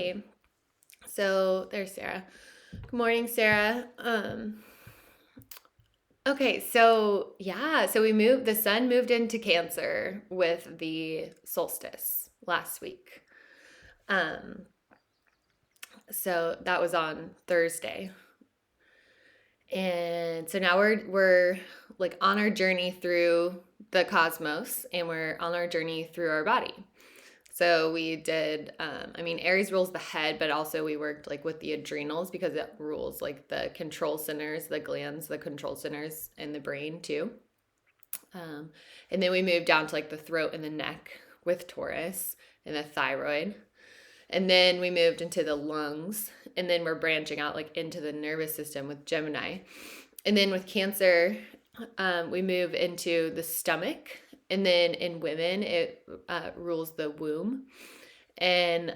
Okay. So there's Sarah. Good morning, Sarah. Okay, so the sun moved into Cancer with the solstice last week. Um, so that was on Thursday. And so now we're like on our journey through the cosmos, and we're on our journey through our body. So we did, Aries rules the head, but also we worked like with the adrenals because it rules like the control centers, the glands, the control centers in the brain too. And then we moved down to like the throat and the neck with Taurus and the thyroid. And then we moved into the lungs, and then we're branching out like into the nervous system with Gemini. And then with Cancer, we move into the stomach, and then in women, it rules the womb. And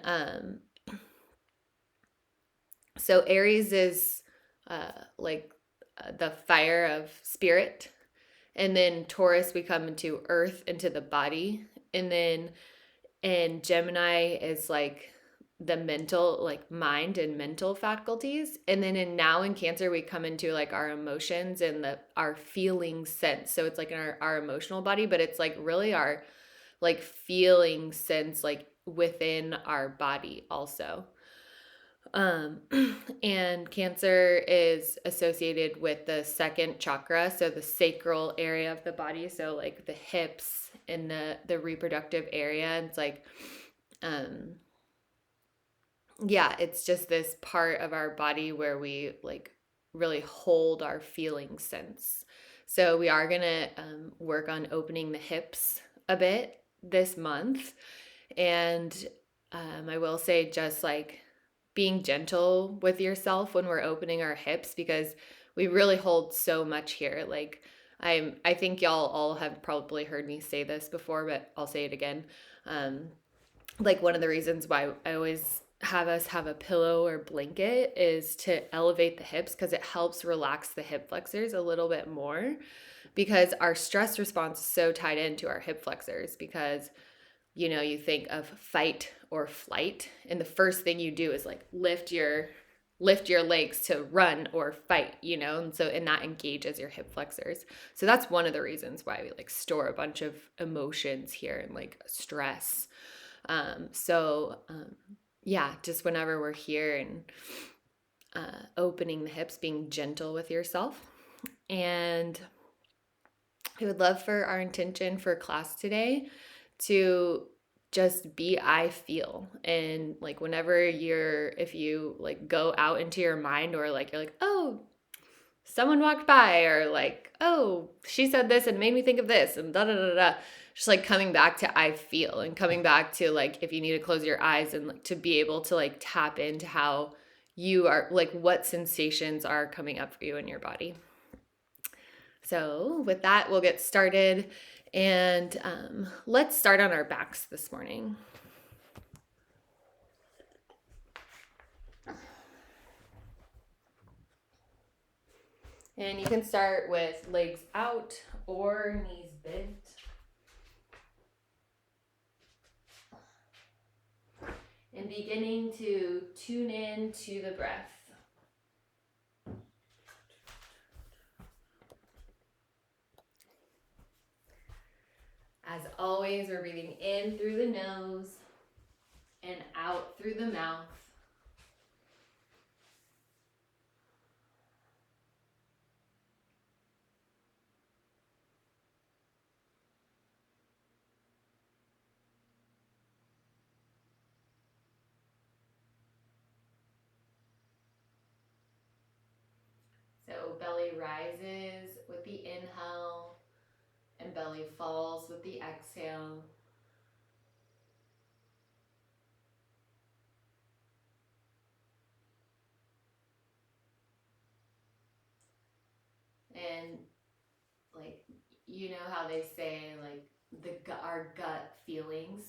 so Aries is the fire of spirit. And then Taurus, we come into earth, into the body. And Gemini is like the mental, like mind and mental faculties. And then in Cancer, we come into like our emotions and our feeling sense. So it's like in our emotional body, but it's like really our like feeling sense like within our body also. Um, and Cancer is associated with the second chakra, so the sacral area of the body, so like the hips and the reproductive area. It's like, um, yeah, it's just this part of our body where we like really hold our feeling sense. So we are gonna work on opening the hips a bit this month, and I will say just like being gentle with yourself when we're opening our hips, because we really hold so much here. Like I think y'all all have probably heard me say this before, but I'll say it again. Like one of the reasons why I always have us have a pillow or blanket is to elevate the hips, because it helps relax the hip flexors a little bit more, because our stress response is so tied into our hip flexors. Because you think of fight or flight, and the first thing you do is like lift your legs to run or fight, and that engages your hip flexors. So that's one of the reasons why we like store a bunch of emotions here and like stress. Yeah, just whenever we're here and opening the hips, being gentle with yourself. And I would love for our intention for class today to just be I feel. And like whenever if you like go out into your mind, or like you're like, oh, someone walked by, or like, oh, she said this and made me think of this, and da da da da. Just like coming back to I feel, and coming back to like if you need to close your eyes and like to be able to like tap into how you are, like what sensations are coming up for you in your body. So with that, we'll get started, and let's start on our backs this morning. And you can start with legs out or knees bent. And beginning to tune in to the breath. As always, we're breathing in through the nose and out through the mouth. So belly rises with the inhale and belly falls with the exhale. And like, how they say like our gut feelings.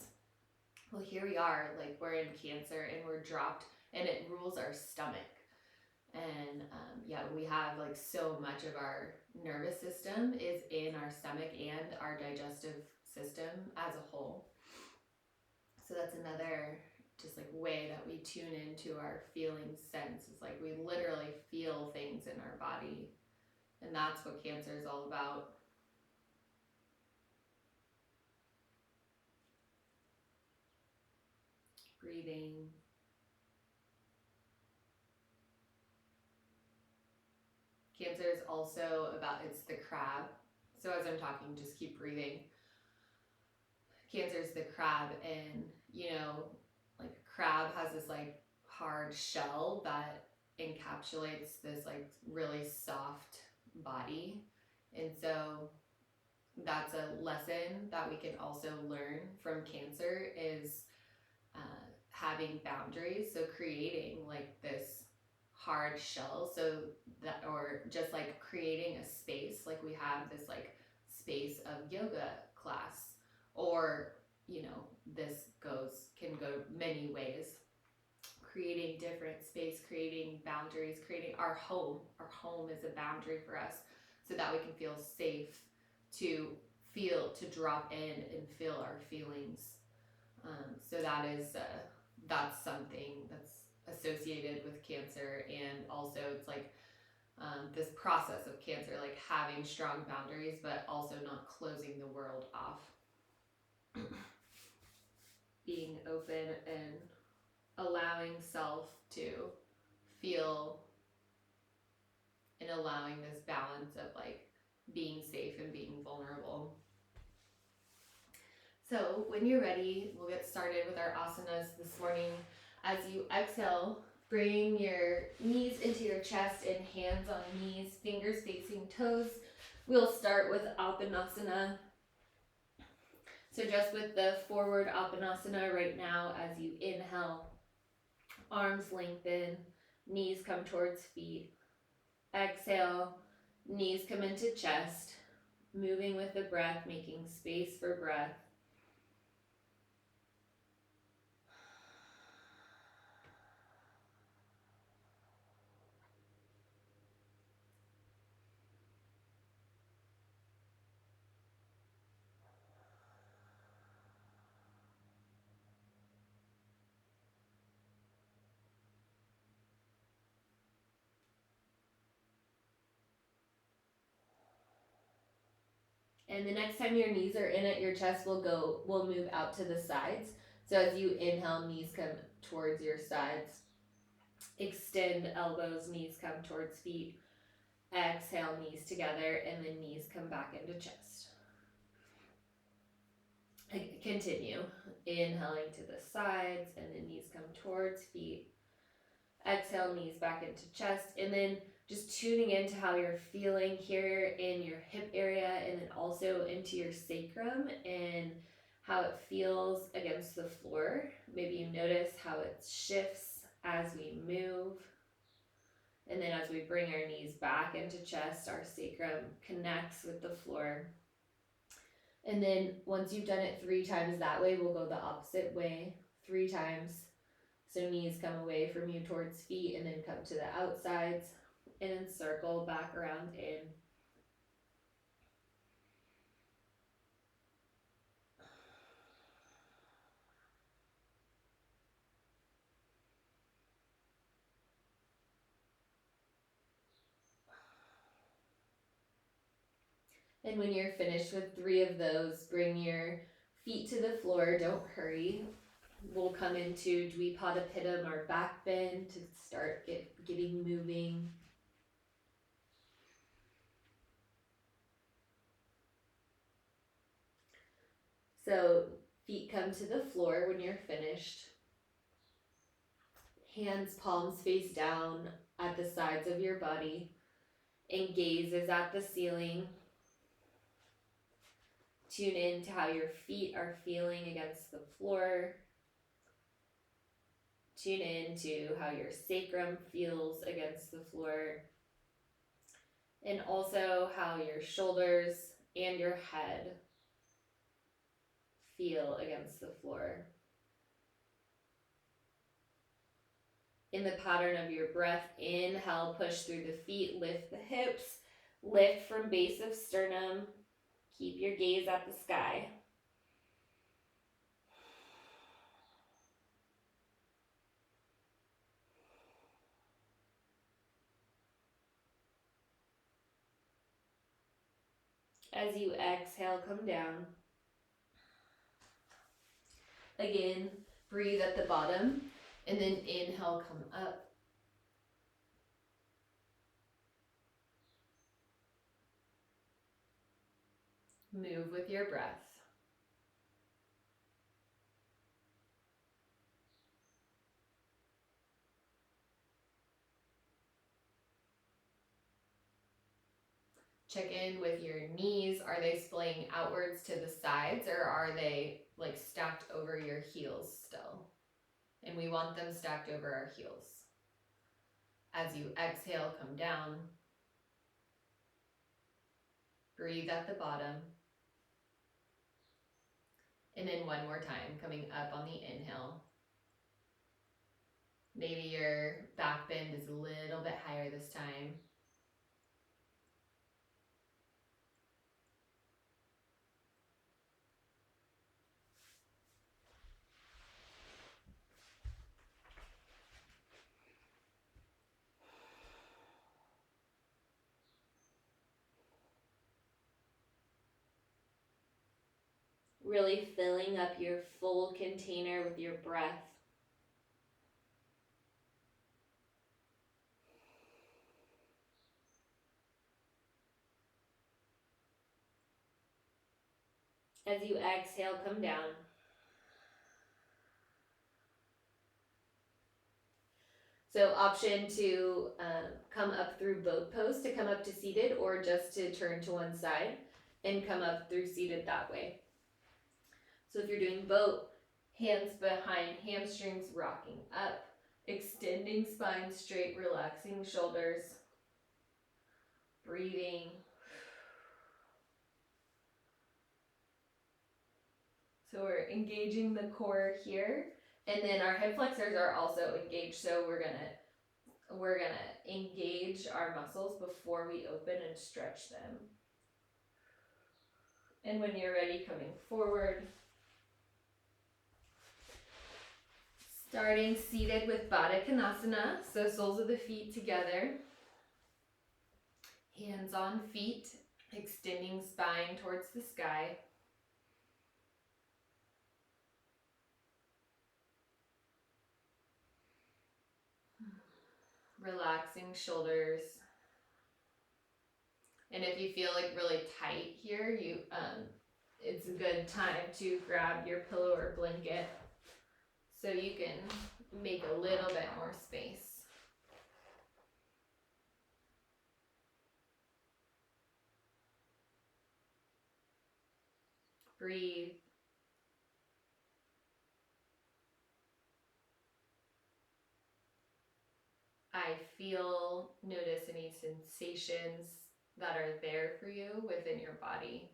Well, here we are, like we're in Cancer and we're dropped, and it rules our stomach. And yeah, we have like so much of our nervous system is in our stomach and our digestive system as a whole. So that's another just like way that we tune into our feeling sense. Is like we literally feel things in our body, and that's what Cancer is all about. Breathing. Cancer is also about, it's the crab. So as I'm talking, just keep breathing. Cancer is the crab, and like a crab has this like hard shell that encapsulates this like really soft body. And so that's a lesson that we can also learn from Cancer is having boundaries. So creating like this hard shell, so that, or just like creating a space, like we have this like space of yoga class, or this can go many ways. Creating different space, creating boundaries, creating our home is a boundary for us, so that we can feel safe to drop in and feel our feelings. So that's something that's associated with Cancer. And also it's like this process of Cancer, like having strong boundaries, but also not closing the world off. Being open and allowing self to feel, and allowing this balance of like being safe and being vulnerable. So when you're ready, we'll get started with our asanas this morning. As you exhale, bring your knees into your chest and hands on knees, fingers facing toes. We'll start with Apanasana. So just with the forward Apanasana right now, as you inhale, arms lengthen, knees come towards feet. Exhale, knees come into chest, moving with the breath, making space for breath. And the next time your knees are in at your chest, we'll move out to the sides. So as you inhale, knees come towards your sides. Extend elbows, knees come towards feet. Exhale, knees together, and then knees come back into chest. Continue. Inhaling to the sides, and then knees come towards feet. Exhale, knees back into chest, and then just tuning into how you're feeling here in your hip area, and then also into your sacrum and how it feels against the floor. Maybe you notice how it shifts as we move. And then as we bring our knees back into chest, our sacrum connects with the floor. And then once you've done it 3 times that way, we'll go the opposite way 3 times. So knees come away from you towards feet, and then come to the outsides, and then circle back around in. And when you're finished with 3 of those, bring your feet to the floor. Don't hurry. We'll come into Dvipada or back bend to start getting moving. So feet come to the floor when you're finished. Hands, palms face down at the sides of your body, and gaze is at the ceiling. Tune in to how your feet are feeling against the floor. Tune in to how your sacrum feels against the floor. And also how your shoulders and your head feel against the floor. In the pattern of your breath, inhale, push through the feet, lift the hips, lift from base of sternum. Keep your gaze at the sky. As you exhale, come down. Again, breathe at the bottom, and then inhale, come up. Move with your breath. Check in with your knees. Are they splaying outwards to the sides, or are they like stacked over your heels still? And we want them stacked over our heels. As you exhale, come down. Breathe at the bottom. And then one more time, coming up on the inhale. Maybe your back bend is a little bit higher this time. Really filling up your full container with your breath. As you exhale, come down. So option to come up through boat pose to come up to seated, or just to turn to one side and come up through seated that way. So if you're doing boat, hands behind hamstrings, rocking up, extending spine straight, relaxing shoulders, breathing. So we're engaging the core here, and then our hip flexors are also engaged. So we're gonna engage our muscles before we open and stretch them. And when you're ready, coming forward. Starting seated with Baddha Konasana, so soles of the feet together. Hands on feet, extending spine towards the sky. Relaxing shoulders. And if you feel like really tight here, it's a good time to grab your pillow or blanket so you can make a little bit more space. Breathe. I feel, notice any sensations that are there for you within your body.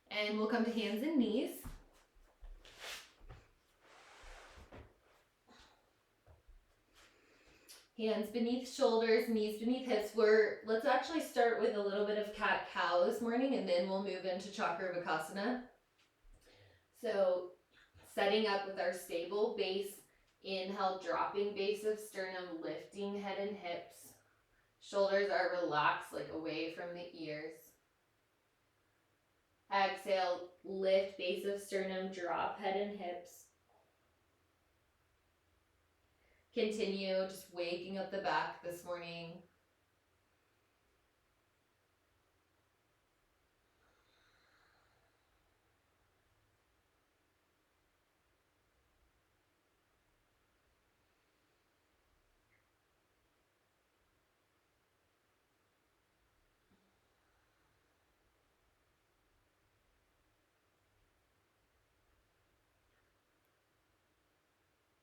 And we'll come to hands and knees. Hands beneath shoulders, knees beneath hips. Let's actually start with a little bit of cat-cow this morning, and then we'll move into Chakravarkasana. So setting up with our stable base, inhale, dropping base of sternum, lifting head and hips. Shoulders are relaxed, like away from the ears. Exhale, lift base of sternum, drop head and hips. Continue just waking up the back this morning.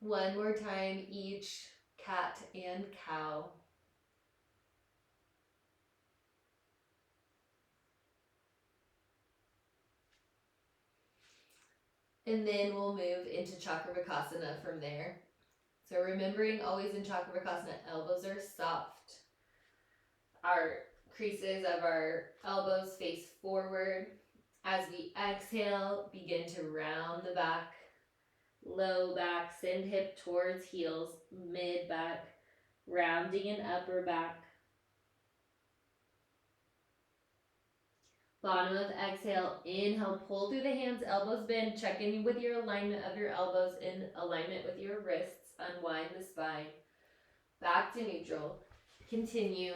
One more time, each cat and cow. And then we'll move into Chakravarkasana from there. So remembering always in Chakravarkasana, elbows are soft. Our creases of our elbows face forward. As we exhale, begin to round the back. low back, send hip towards heels, mid back, rounding in upper back. Bottom of exhale, inhale, pull through the hands, elbows bend, check in with your alignment of your elbows in alignment with your wrists, unwind the spine, back to neutral, continue.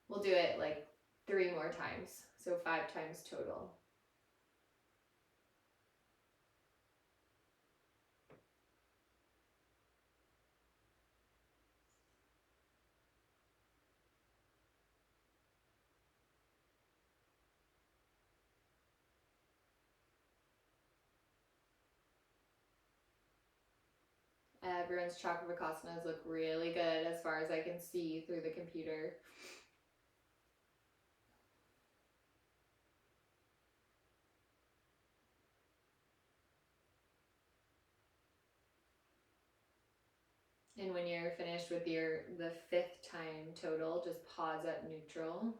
We'll do it like 3 more times, so 5 times total. Everyone's chakravakasanas look really good as far as I can see through the computer. And when you're finished with the 5th time total, just pause at neutral.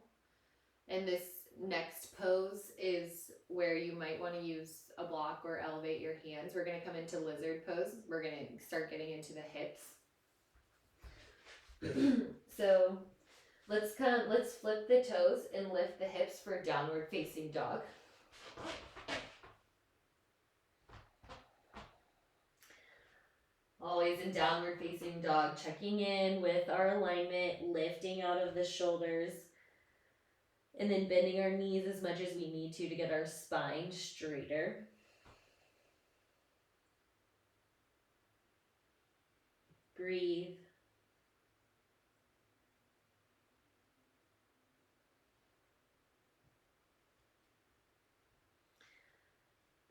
And this next pose is where you might want to use a block or elevate your hands. We're going to come into lizard pose. We're going to start getting into the hips. So let's flip the toes and lift the hips for downward facing dog. Always in downward facing dog, checking in with our alignment, lifting out of the shoulders, and then bending our knees as much as we need to get our spine straighter. Breathe.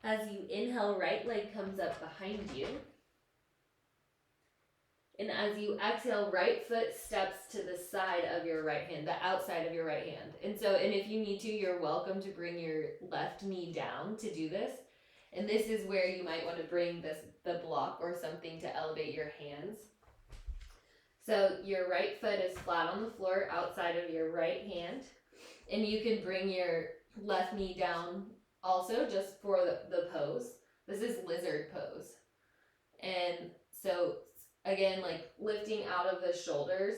As you inhale, right leg comes up behind you. And as you exhale, right foot steps to the side of your right hand, the outside of your right hand. And if you need to, you're welcome to bring your left knee down to do this. And this is where you might want to bring the block or something to elevate your hands. So your right foot is flat on the floor outside of your right hand. And you can bring your left knee down also just for the pose. This is lizard pose. And so again, like lifting out of the shoulders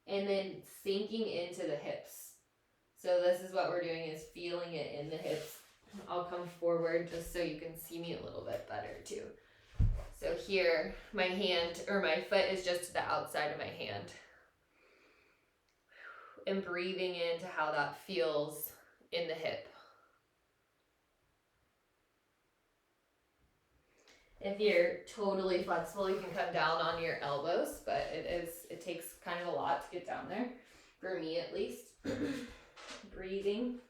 and then sinking into the hips. So this is what we're doing, is feeling it in the hips. I'll come forward just so you can see me a little bit better too. So here, my hand or my foot is just to the outside of my hand. And breathing into how that feels in the hip. If you're totally flexible, you can come down on your elbows, but it takes kind of a lot to get down there, for me at least. Breathing.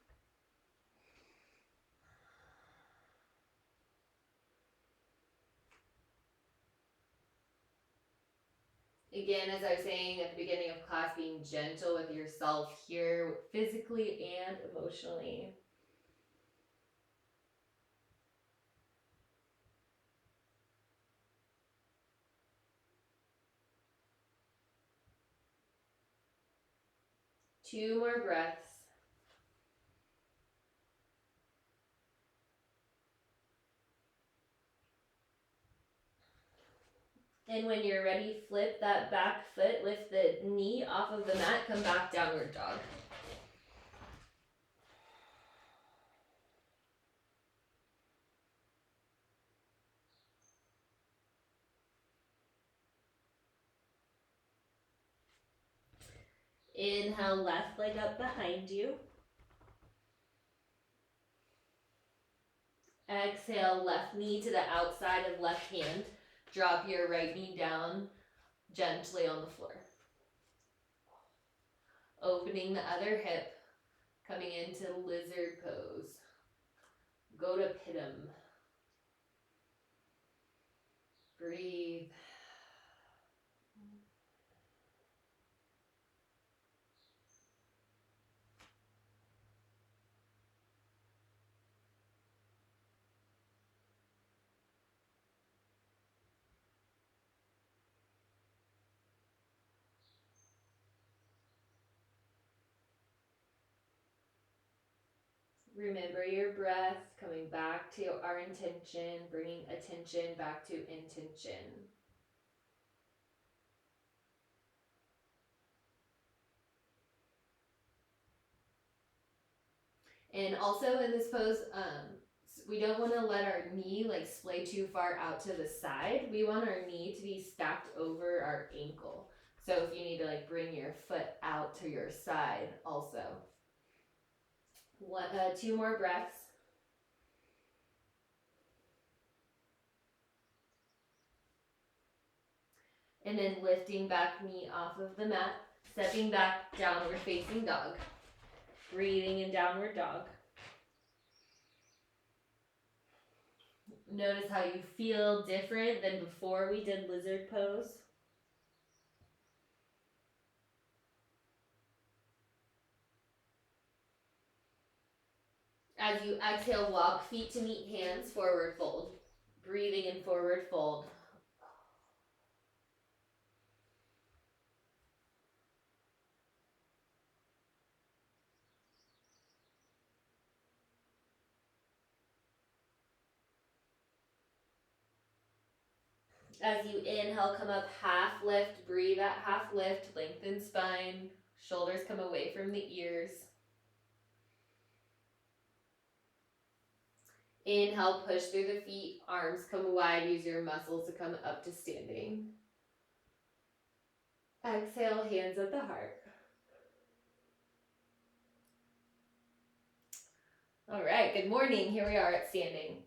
Again, as I was saying at the beginning of class, being gentle with yourself here, physically and emotionally. Two more breaths. And when you're ready, flip that back foot, lift the knee off of the mat, come back, downward dog. Inhale, left leg up behind you. Exhale, left knee to the outside of left hand. Drop your right knee down gently on the floor. Opening the other hip, coming into lizard pose. Go to Pitam. Breathe. Remember your breath, coming back to our intention, bringing attention back to intention. And also in this pose, we don't want to let our knee like splay too far out to the side. We want our knee to be stacked over our ankle. So if you need to like bring your foot out to your side also. Two more breaths. And then lifting back knee off of the mat, stepping back, downward facing dog. Breathing in downward dog. Notice how you feel different than before we did lizard pose. As you exhale, walk feet to meet hands, forward fold. Breathing in forward fold. As you inhale, come up, half lift, breathe at half lift, lengthen spine, shoulders come away from the ears. Inhale, push through the feet, arms come wide, use your muscles to come up to standing. Exhale, hands at the heart. All right, good morning. Here we are at standing.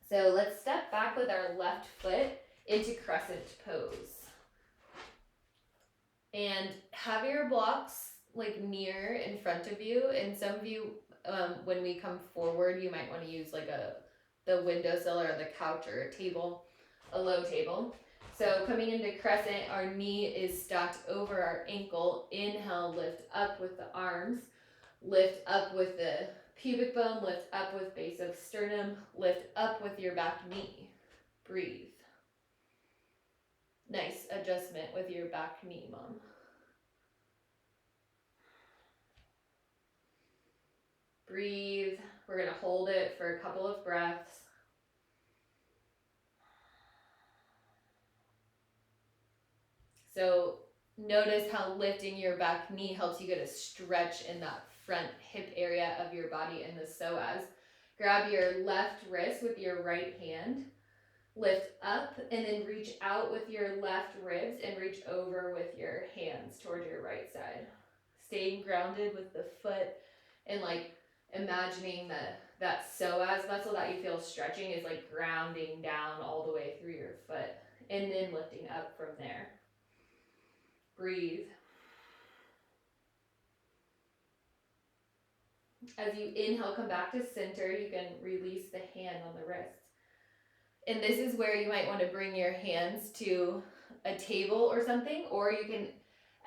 So let's step back with our left foot into crescent pose. And have your blocks like near in front of you. And some of you, when we come forward, you might want to use like the windowsill or the couch or a table, a low table. So coming into crescent, our knee is stacked over our ankle. Inhale, lift up with the arms. Lift up with the pubic bone. Lift up with base of sternum. Lift up with your back knee. Breathe. Nice adjustment with your back knee, Mom. Breathe. We're going to hold it for a couple of breaths. So notice how lifting your back knee helps you get a stretch in that front hip area of your body in the psoas. Grab your left wrist with your right hand. Lift up and then reach out with your left ribs and reach over with your hands toward your right side. Staying grounded with the foot and like imagining that psoas muscle that you feel stretching is like grounding down all the way through your foot and then lifting up from there. Breathe. As you inhale, come back to center. You can release the hand on the wrist. And this is where you might want to bring your hands to a table or something, or you can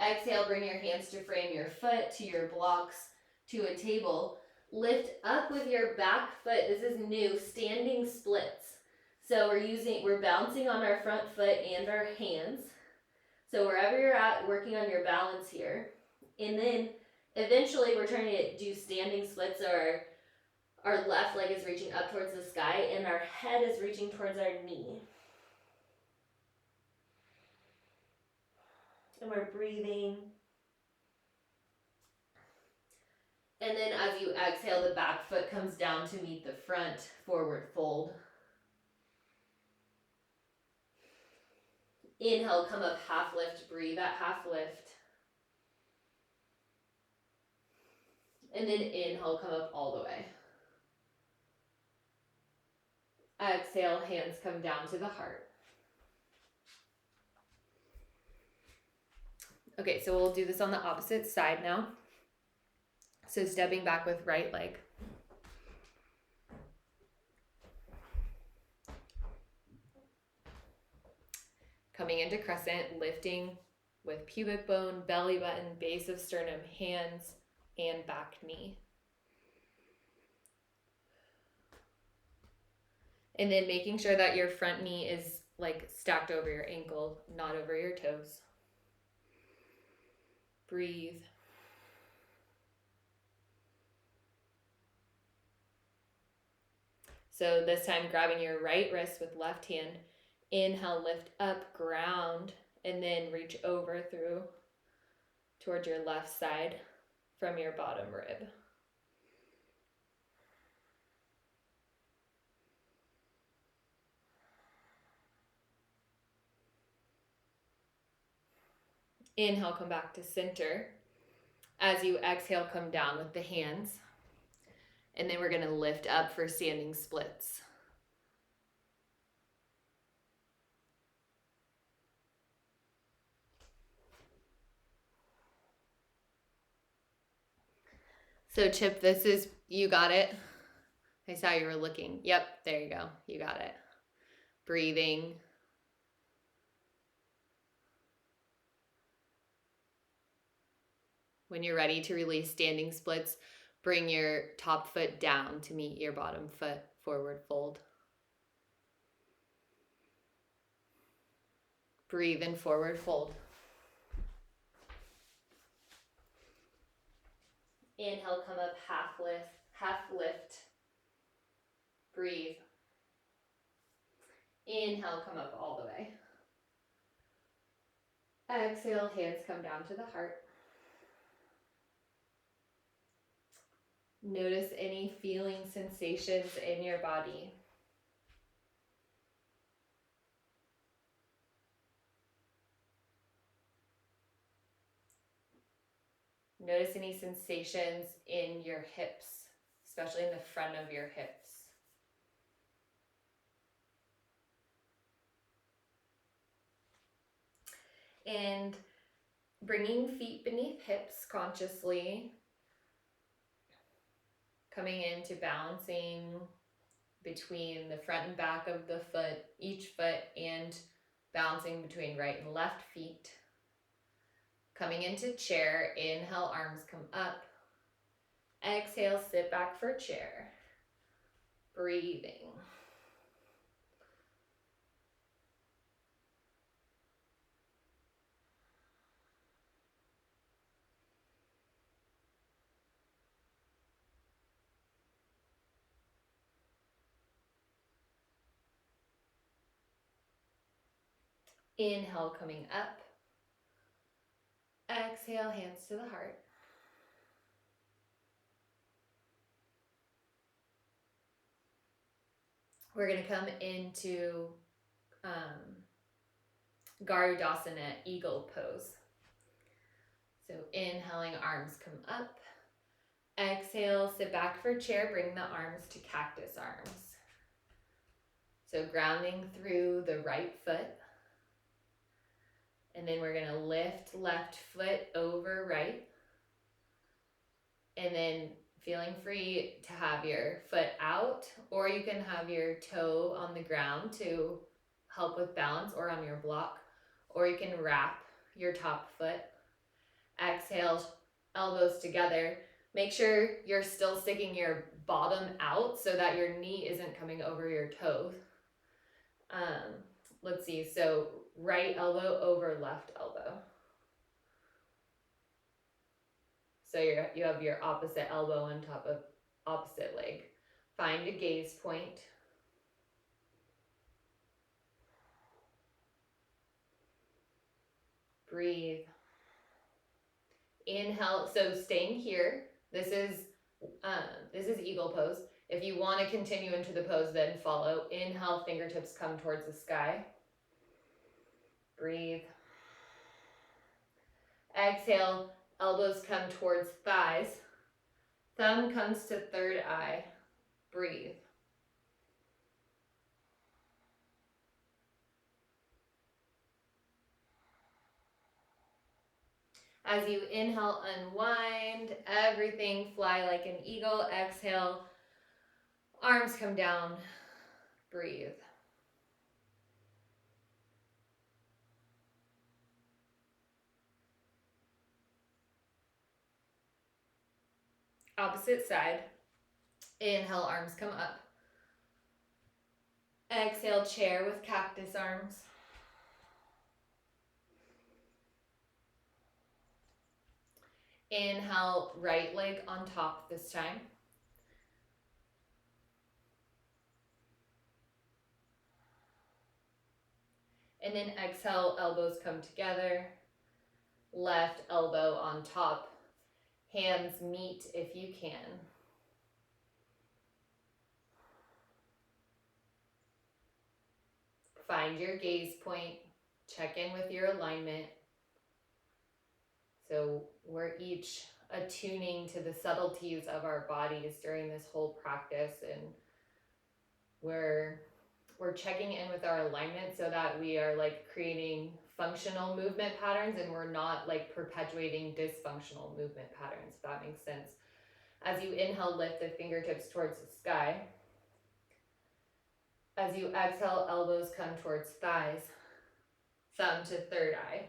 exhale, bring your hands to frame your foot, to your blocks, to a table. Lift up with your back foot. This is new, standing splits. So we're bouncing on our front foot and our hands. So wherever you're at, working on your balance here. And then eventually we're trying to do standing splits, or our left leg is reaching up towards the sky and our head is reaching towards our knee. And we're breathing. And then as you exhale, the back foot comes down to meet the front, forward fold. Inhale, come up, half lift, breathe at half lift. And then inhale, come up all the way. Exhale, hands come down to the heart. Okay, so we'll do this on the opposite side now. So stepping back with right leg. Coming into crescent, lifting with pubic bone, belly button, base of sternum, hands, and back knee. And then making sure that your front knee is like stacked over your ankle, not over your toes. Breathe. So this time grabbing your right wrist with left hand. Inhale, lift up, ground, and then reach over through towards your left side from your bottom rib. Inhale, come back to center. As you exhale, come down with the hands. And then we're going to lift up for standing splits. So Chip, this is, you got it. I saw you were looking. Yep, there you go. You got it. Breathing. When you're ready to release standing splits, bring your top foot down to meet your bottom foot, forward fold. Breathe in, forward fold. Inhale, come up, half lift. Breathe. Inhale, come up all the way. Exhale, hands come down to the heart. Notice any feeling sensations in your body. Notice any sensations in your hips, especially in the front of your hips. And bringing feet beneath hips consciously, coming into balancing between the front and back of the foot, each foot, and balancing between right and left feet. Coming into chair, inhale, arms come up. Exhale, sit back for chair. Breathing. Inhale, coming up. Exhale, hands to the heart. We're going to come into Garudasana, eagle pose. So inhaling, arms come up. Exhale, sit back for chair, bring the arms to cactus arms. So grounding through the right foot. And then we're going to lift left foot over right. And then feeling free to have your foot out, or you can have your toe on the ground to help with balance, or on your block, or you can wrap your top foot. Exhale, elbows together. Make sure you're still sticking your bottom out so that your knee isn't coming over your toes. Let's see, so right elbow over left elbow. So you have your opposite elbow on top of opposite leg. Find a gaze point. Breathe. Inhale, so staying here. This is eagle pose. If you want to continue into the pose, then follow. Inhale, fingertips come towards the sky. Breathe. Exhale, elbows come towards thighs. Thumb comes to third eye. Breathe. As you inhale, unwind, everything fly like an eagle. Exhale, arms come down. Breathe. Opposite side. Inhale, arms come up. Exhale, chair with cactus arms. Inhale, right leg on top this time. And then exhale, elbows come together. Left elbow on top. Hands meet if you can. Find your gaze point. Check in with your alignment. So we're each attuning to the subtleties of our bodies during this whole practice, and we're checking in with our alignment so that we are like creating functional movement patterns, and we're not like perpetuating dysfunctional movement patterns, if that makes sense. As you inhale, lift the fingertips towards the sky. As you exhale, elbows come towards thighs, thumb to third eye.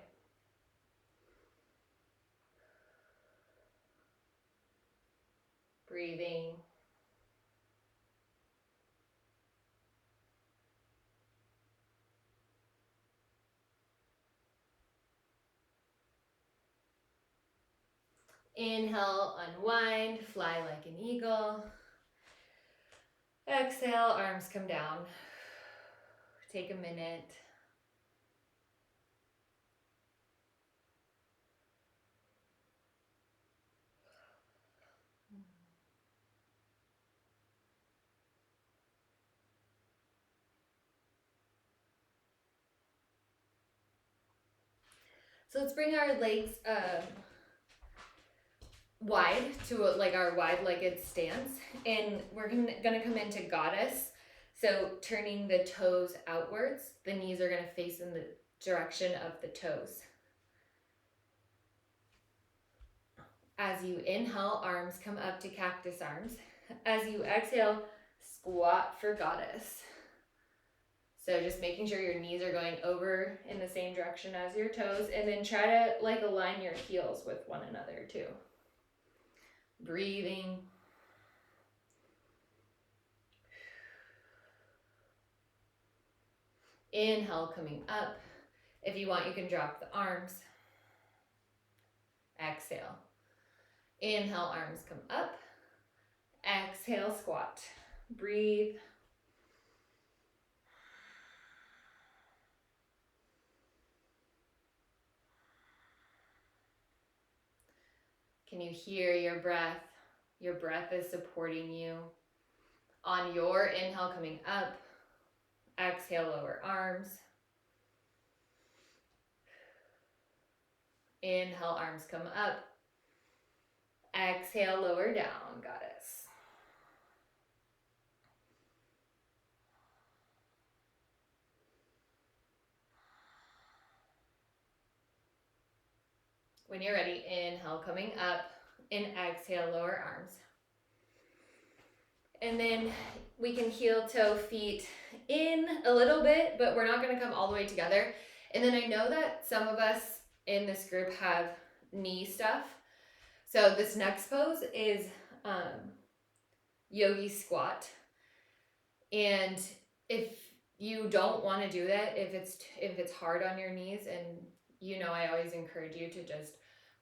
Breathing. Inhale, unwind, fly like an eagle. Exhale, arms come down. Take a minute. So let's bring our legs wide to like our wide-legged stance, and we're gonna come into goddess. So turning the toes outwards, the knees are gonna face in the direction of the toes. As you inhale, arms come up to cactus arms. As you exhale, squat for goddess. So just making sure your knees are going over in the same direction as your toes, and then try to like align your heels with one another too. Breathing. Inhale, coming up. If you want, you can drop the arms. Exhale. Inhale, arms come up. Exhale, squat. Breathe. Can you hear your breath? Your breath is supporting you. On your inhale, coming up. Exhale, lower arms. Inhale, arms come up. Exhale, lower down, goddess. When you're ready, inhale, coming up, and exhale, lower arms. And then we can heel toe feet in a little bit, but we're not gonna come all the way together. And then I know that some of us in this group have knee stuff. So this next pose is yogi squat. And if you don't want to do that, if it's hard on your knees, and you know I always encourage you to just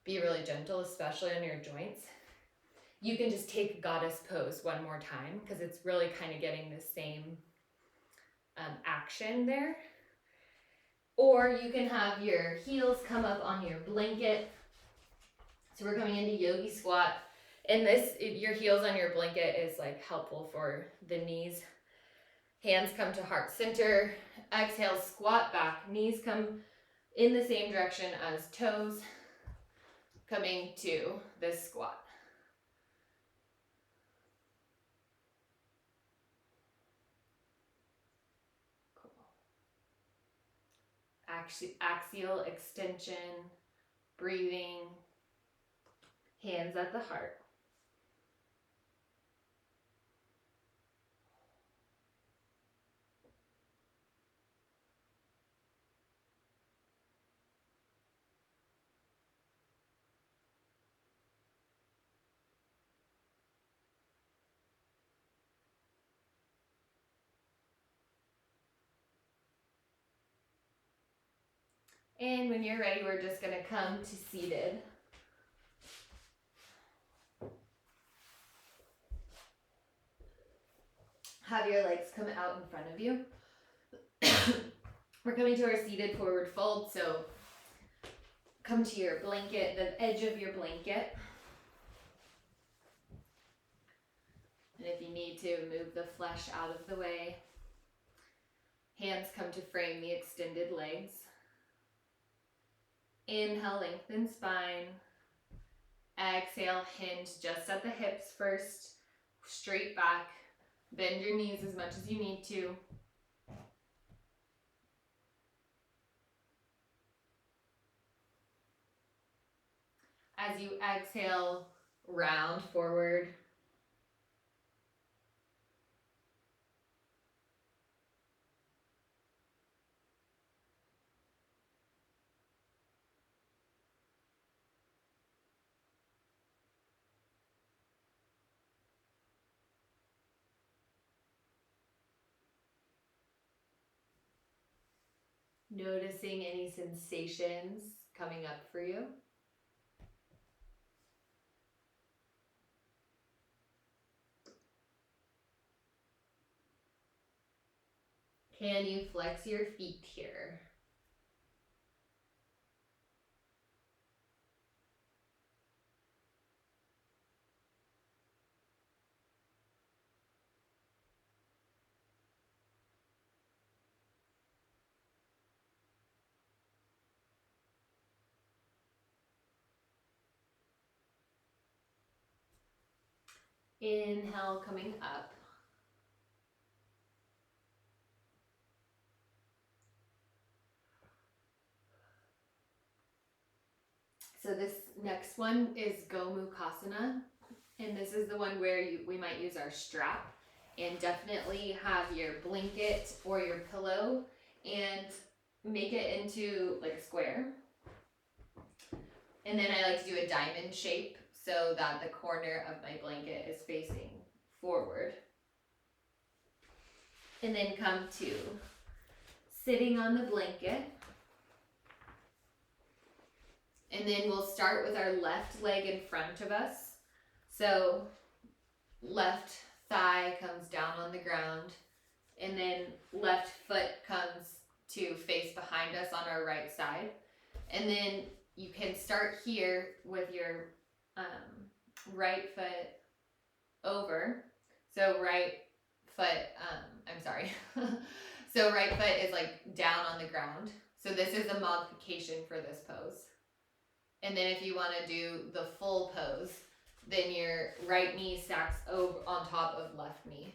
be really gentle, especially on your joints, you can just take goddess pose one more time, because it's really kind of getting the same action there. Or you can have your heels come up on your blanket. So we're coming into yogi squat, and your heels on your blanket is like helpful for the knees. Hands come to heart center. Exhale, squat back. Knees come in the same direction as toes, coming to this squat. Cool. Axial extension, breathing, hands at the heart. And when you're ready, we're just gonna come to seated. Have your legs come out in front of you. We're coming to our seated forward fold, so come to your blanket, the edge of your blanket. And if you need to, move the flesh out of the way. Hands come to frame the extended legs. Inhale, lengthen spine. Exhale, hinge just at the hips first. Straight back. Bend your knees as much as you need to. As you exhale, round forward. Noticing any sensations coming up for you. Can you flex your feet here? Inhale, coming up. So this next one is Gomukhasana, and this is the one where we might use our strap, and definitely have your blanket or your pillow and make it into like a square. And then I like to do a diamond shape so that the corner of my blanket is facing forward. And then come to sitting on the blanket. And then we'll start with our left leg in front of us. So left thigh comes down on the ground, and then left foot comes to face behind us on our right side. And then you can start here with your right foot over. So right foot, so right foot is like down on the ground. So this is a modification for this pose. And then if you want to do the full pose, then your right knee stacks over on top of left knee.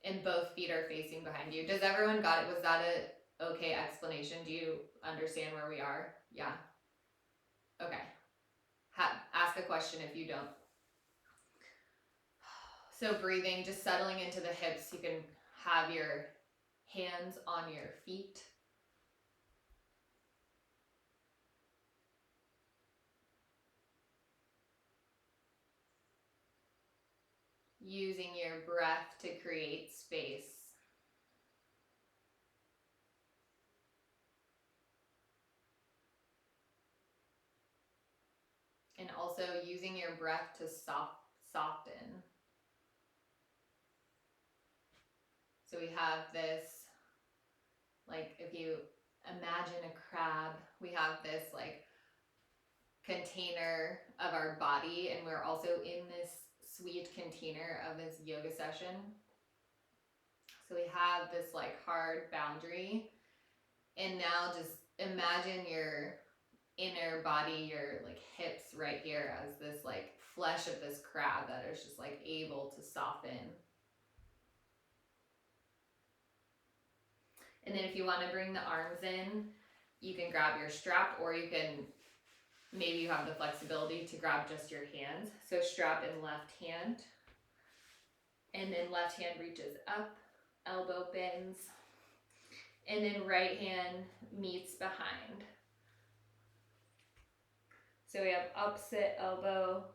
And both feet are facing behind you. Does everyone got it? Was that a okay explanation? Do you understand where we are? Yeah. Okay. Ask a question if you don't. So breathing, just settling into the hips. You can have your hands on your feet. Using your breath to create space. And also using your breath to soften. So we have this, like if you imagine a crab, we have this like container of our body, and we're also in this sweet container of this yoga session. So we have this like hard boundary, and now just imagine your inner body, your like hips right here as this like flesh of this crab that is just like able to soften. And then if you want to bring the arms in, you can grab your strap, or you can, maybe you have the flexibility to grab just your hands. So strap in left hand, and then left hand reaches up, elbow bends, and then right hand meets behind. So we have opposite elbow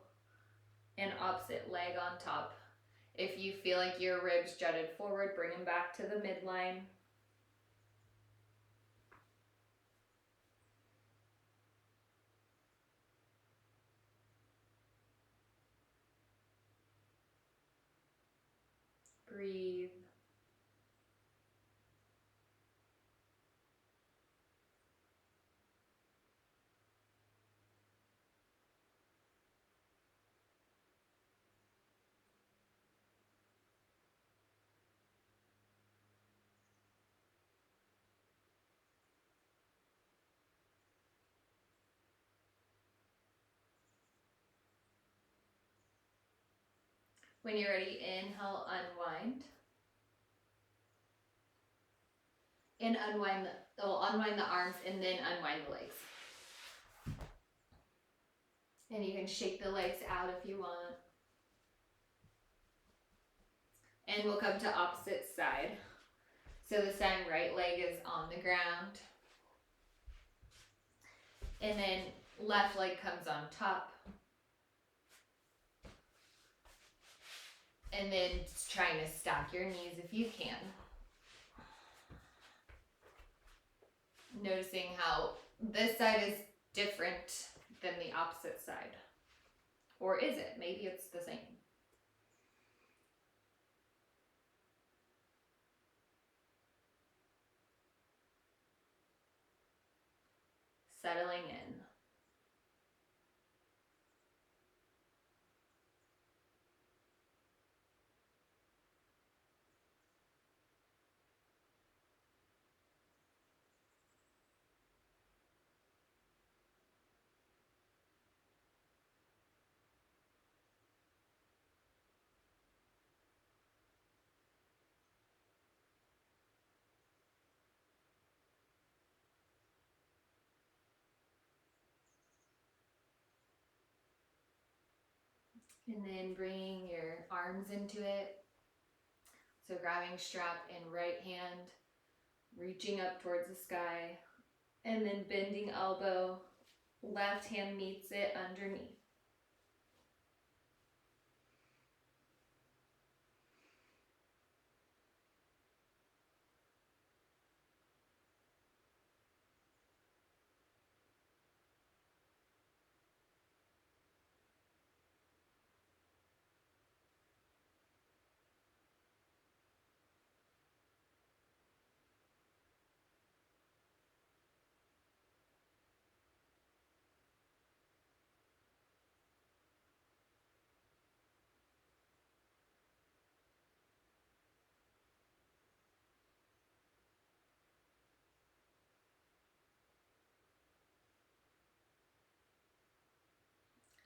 and opposite leg on top. If you feel like your ribs jutted forward, bring them back to the midline. Breathe. When you're ready, inhale, unwind. And unwind the arms and then unwind the legs. And you can shake the legs out if you want. And we'll come to opposite side. So this time, right leg is on the ground. And then left leg comes on top. And then trying to stack your knees if you can. Noticing how this side is different than the opposite side. Or is it? Maybe it's the same. Settling in. And then bringing your arms into it. So grabbing strap in right hand, reaching up towards the sky, and then bending elbow, left hand meets it underneath.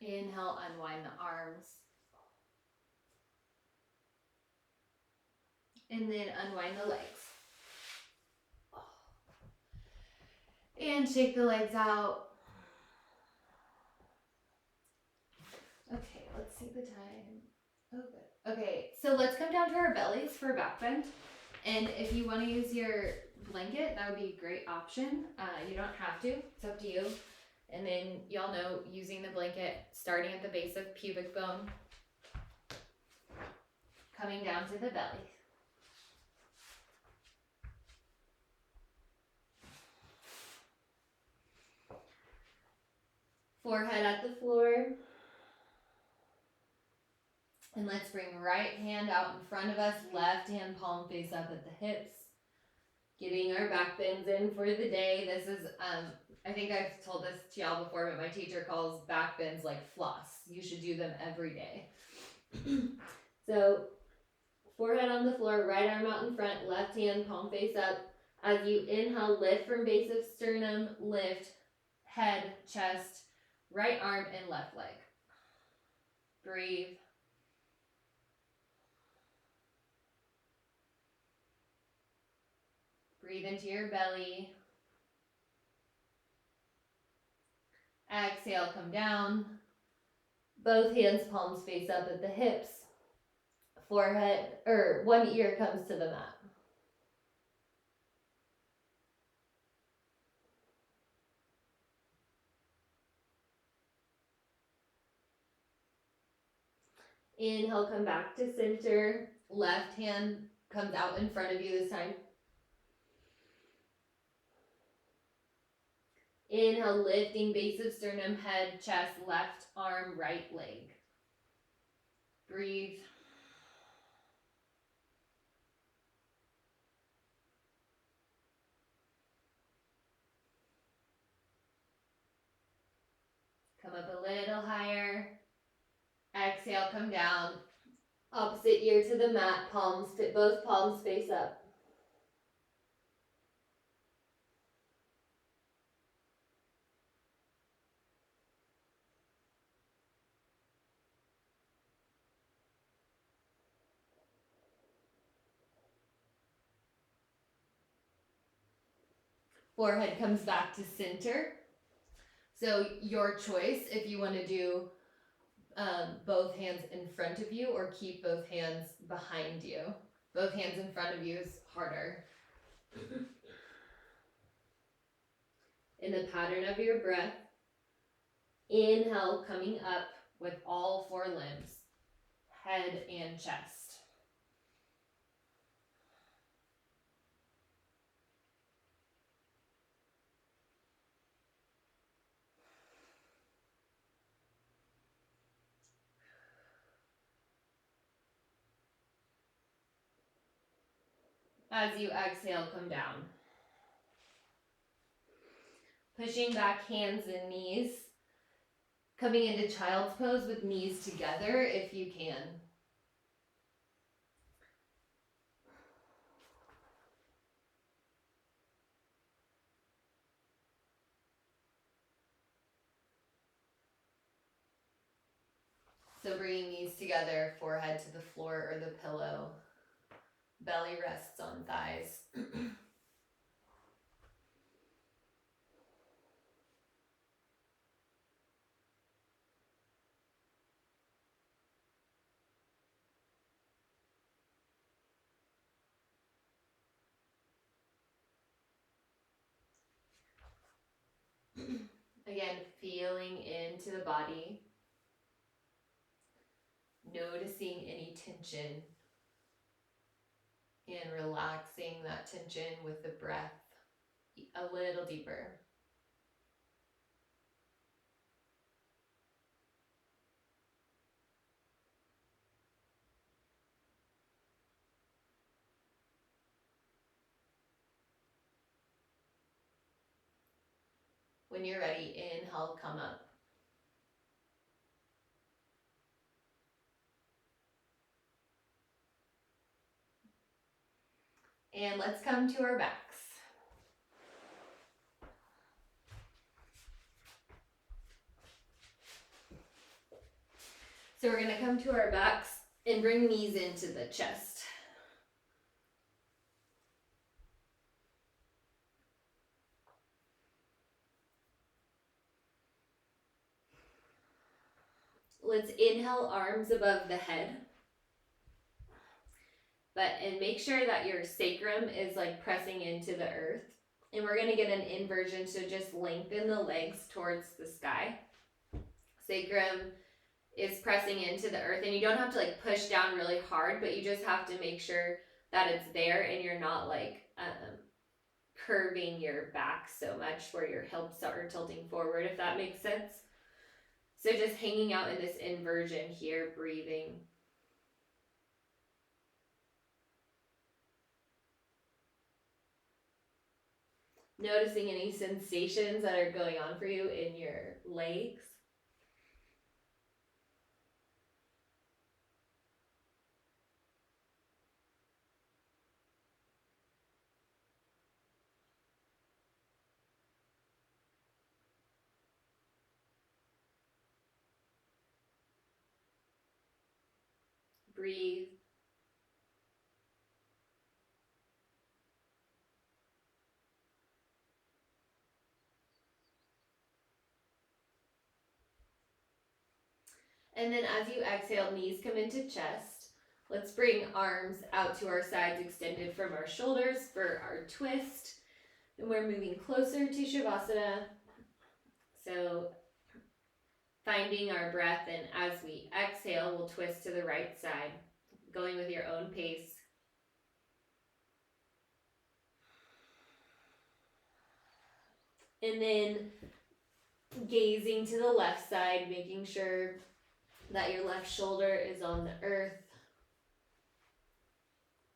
Inhale, unwind the arms. And then unwind the legs. And shake the legs out. Okay, let's see the time. Oh, good. Okay, so let's come down to our bellies for back bend. And if you want to use your blanket, that would be a great option. You don't have to. It's up to you. And then y'all know using the blanket, starting at the base of pubic bone, coming down to the belly. Forehead at the floor. And let's bring right hand out in front of us, left hand palm face up at the hips. Getting our back bends in for the day. This is, I think I've told this to y'all before, but my teacher calls back bends like floss. You should do them every day. So, forehead on the floor, right arm out in front, left hand palm face up. As you inhale, lift from base of sternum, lift, head, chest, right arm, and left leg. Breathe. Breathe into your belly. Exhale, come down. Both hands, palms face up at the hips. Forehead, or one ear comes to the mat. Inhale, come back to center. Left hand comes out in front of you this time. Inhale, lifting base of sternum, head, chest, left arm, right leg. Breathe. Come up a little higher. Exhale, come down. Opposite ear to the mat, both palms face up. Forehead comes back to center. So your choice if you want to do both hands in front of you or keep both hands behind you. Both hands in front of you is harder. In the pattern of your breath, inhale coming up with all four limbs, head and chest. As you exhale, come down. Pushing back hands and knees. Coming into child's pose with knees together if you can. So bringing knees together, forehead to the floor or the pillow. Belly rests on thighs. Again, feeling into the body. Noticing any tension. And relaxing that tension with the breath a little deeper. When you're ready, inhale, come up. And let's come to our backs. So we're going to come to our backs and bring knees into the chest. Let's inhale, arms above the head. And make sure that your sacrum is like pressing into the earth. And we're going to get an inversion, so just lengthen the legs towards the sky. Sacrum is pressing into the earth, and you don't have to like push down really hard, but you just have to make sure that it's there and you're not like curving your back so much where your hips are tilting forward, if that makes sense. So just hanging out in this inversion here, breathing. Noticing any sensations that are going on for you in your legs. Breathe. And then as you exhale, knees come into chest. Let's bring arms out to our sides, extended from our shoulders for our twist. And we're moving closer to Shavasana. So finding our breath, and as we exhale, we'll twist to the right side, going with your own pace. And then gazing to the left side, making sure that your left shoulder is on the earth.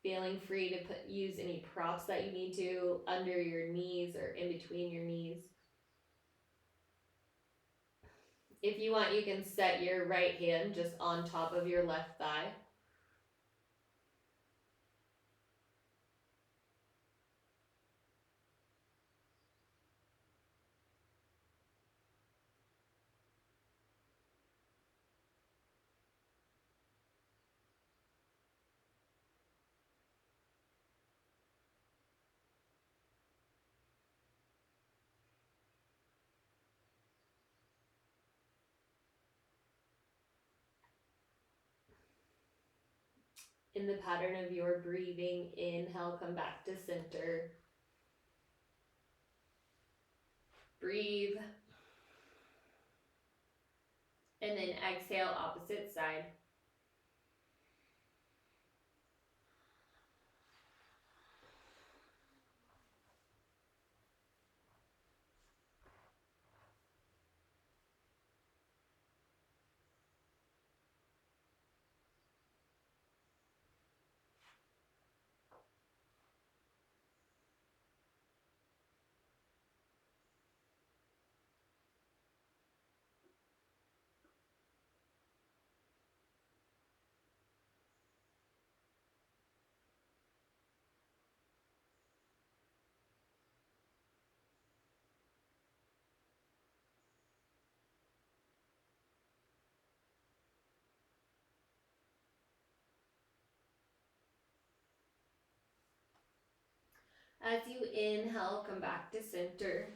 Feeling free to use any props that you need to under your knees or in between your knees. If you want, you can set your right hand just on top of your left thigh. In the pattern of your breathing, inhale, come back to center. Breathe. And then exhale, opposite side. As you inhale, come back to center.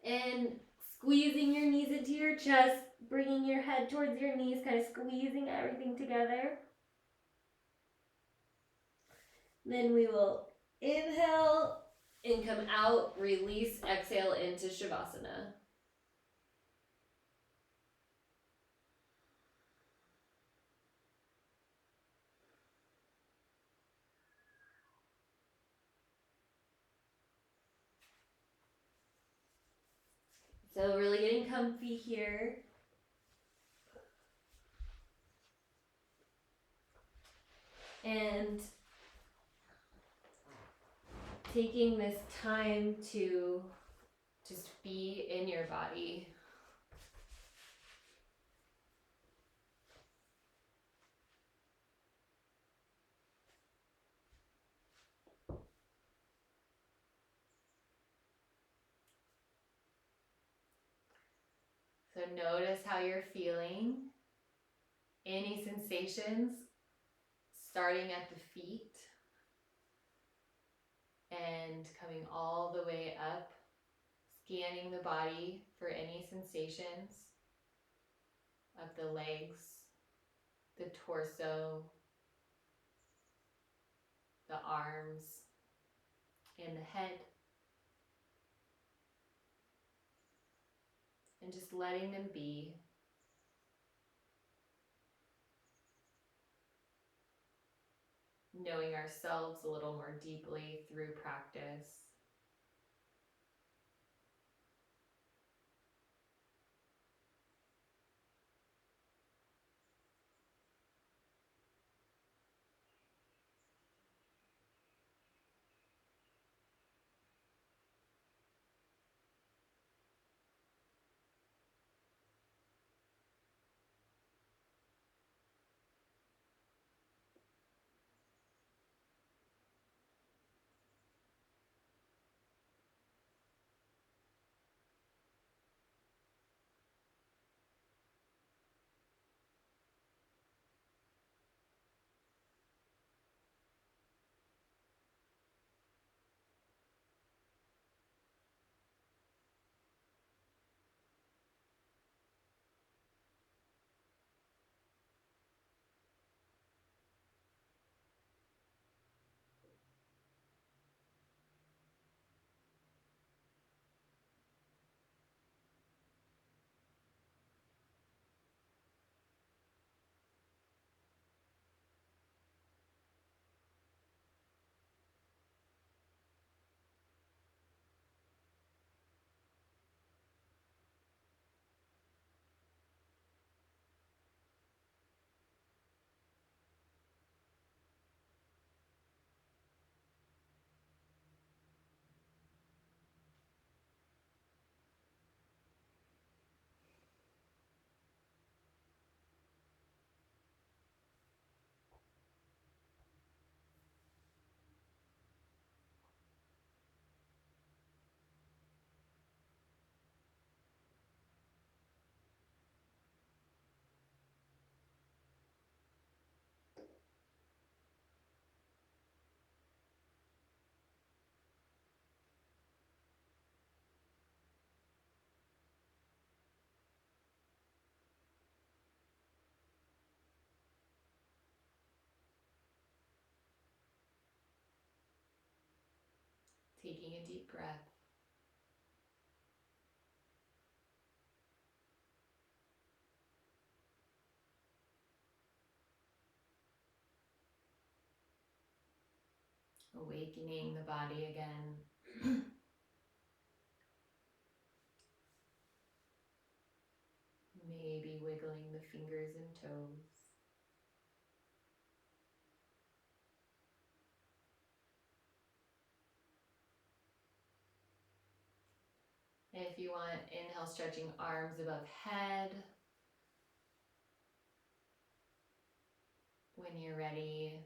And squeezing your knees into your chest, bringing your head towards your knees, kind of squeezing everything together. Then we will inhale and come out, release, exhale into Shavasana. So really getting comfy here. And taking this time to just be in your body. So notice how you're feeling. Any sensations starting at the feet and coming all the way up, scanning the body for any sensations of the legs, the torso, the arms, and the head. And just letting them be. Knowing ourselves a little more deeply through practice. taking a deep breath. Awakening the body again. Maybe wiggling the fingers and toes. And if you want, inhale, stretching arms above head. When you're ready,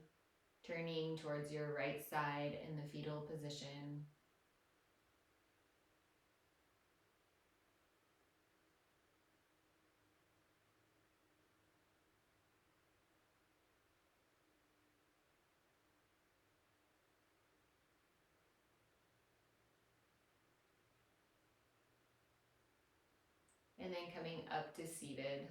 turning towards your right side in the fetal position. And then coming up to seated.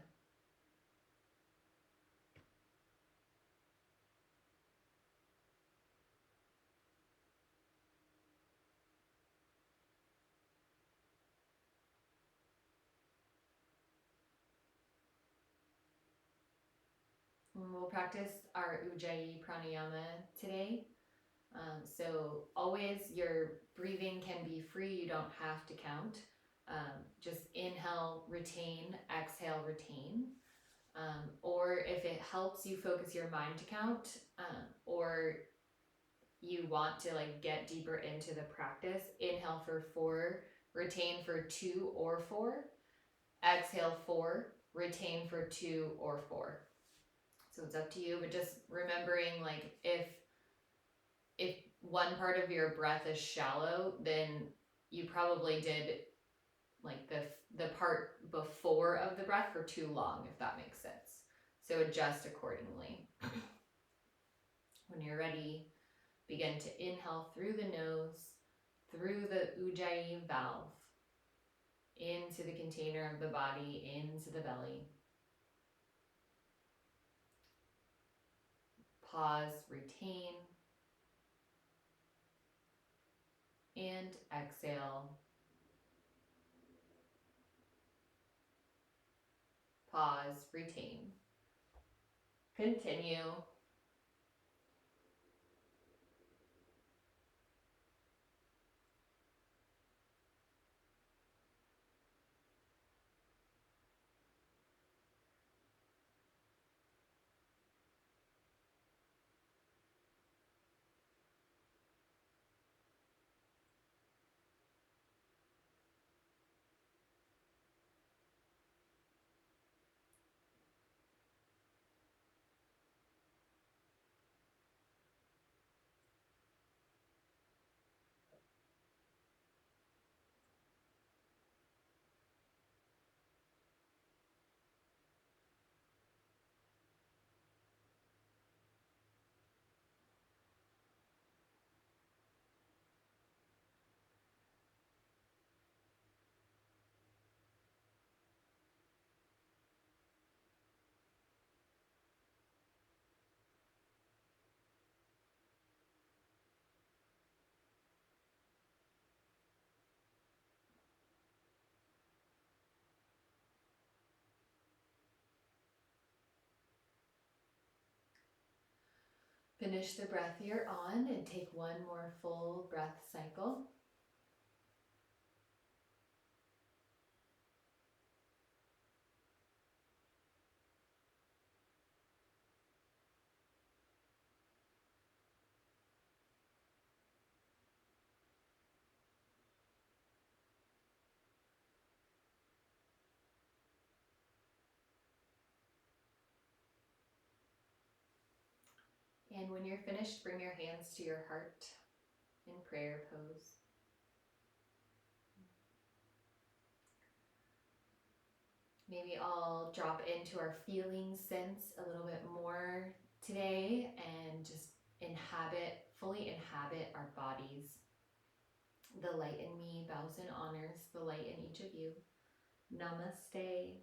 We'll practice our Ujjayi pranayama today. So always your breathing can be free. You don't have to count. Just inhale, retain, exhale, retain. Or if it helps you focus your mind to count, or you want to like get deeper into the practice, inhale for 4, retain for 2 or 4, exhale 4, retain for 2 or 4. So it's up to you, but just remembering like if one part of your breath is shallow, then you probably did like the part before of the breath for too long, if that makes sense. So adjust accordingly. When you're ready, begin to inhale through the nose, through the Ujjayi valve, into the container of the body, into the belly. Pause, retain, and exhale. Pause, retain. Continue. Finish the breath you're on and take one more full breath cycle. And when you're finished, bring your hands to your heart in prayer pose. Maybe I'll drop into our feeling sense a little bit more today and just fully inhabit our bodies. The light in me bows and honors the light in each of you. Namaste.